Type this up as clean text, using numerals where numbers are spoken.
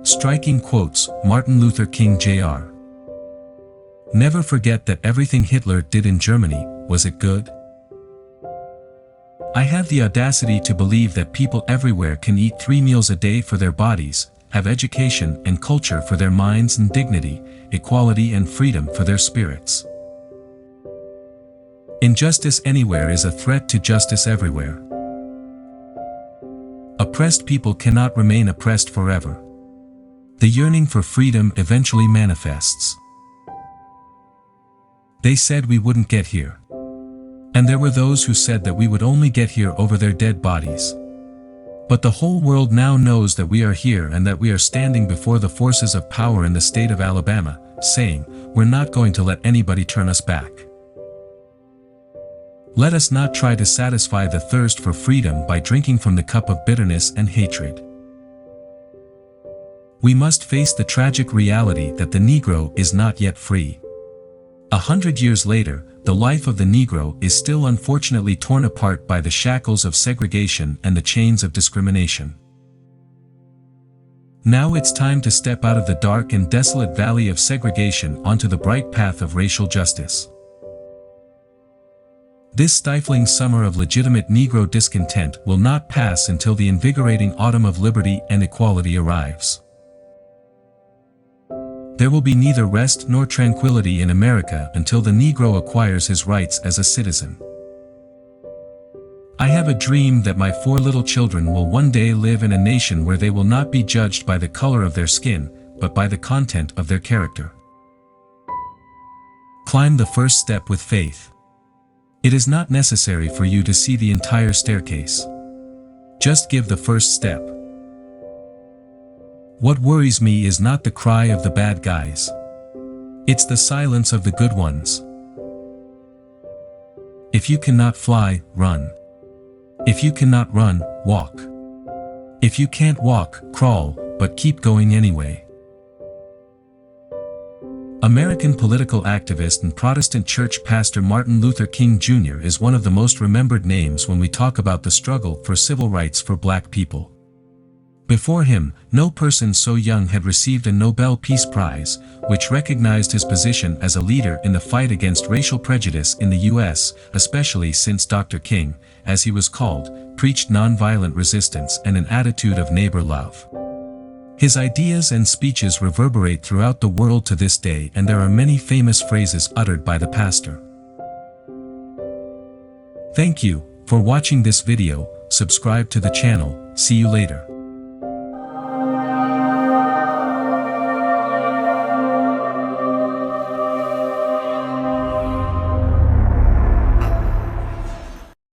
Striking quotes, Martin Luther King Jr. Never forget that everything Hitler did in Germany, was it good? I have the audacity to believe that people everywhere can eat 3 meals a day for their bodies, have education and culture for their minds and dignity, equality and freedom for their spirits. Injustice anywhere is a threat to justice everywhere. Oppressed people cannot remain oppressed forever. The yearning for freedom eventually manifests. They said we wouldn't get here. And there were those who said that we would only get here over their dead bodies. But the whole world now knows that we are here and that we are standing before the forces of power in the state of Alabama, saying, we're not going to let anybody turn us back. Let us not try to satisfy the thirst for freedom by drinking from the cup of bitterness and hatred. We must face the tragic reality that the Negro is not yet free. 100 years later, the life of the Negro is still unfortunately torn apart by the shackles of segregation and the chains of discrimination. Now it's time to step out of the dark and desolate valley of segregation onto the bright path of racial justice. This stifling summer of legitimate Negro discontent will not pass until the invigorating autumn of liberty and equality arrives. There will be neither rest nor tranquility in America until the Negro acquires his rights as a citizen. I have a dream that my 4 little children will one day live in a nation where they will not be judged by the color of their skin, but by the content of their character. Climb the first step with faith. It is not necessary for you to see the entire staircase. Just give the first step. What worries me is not the cry of the bad guys. It's the silence of the good ones. If you cannot fly, run. If you cannot run, walk. If you can't walk, crawl, but keep going anyway. American political activist and Protestant church pastor Martin Luther King Jr. is one of the most remembered names when we talk about the struggle for civil rights for black people. Before him, no person so young had received a Nobel Peace Prize, which recognized his position as a leader in the fight against racial prejudice in the U.S., especially since Dr. King, as he was called, preached nonviolent resistance and an attitude of neighbor love. His ideas and speeches reverberate throughout the world to this day, and there are many famous phrases uttered by the pastor. Thank you for watching this video. Subscribe to the channel. See you later.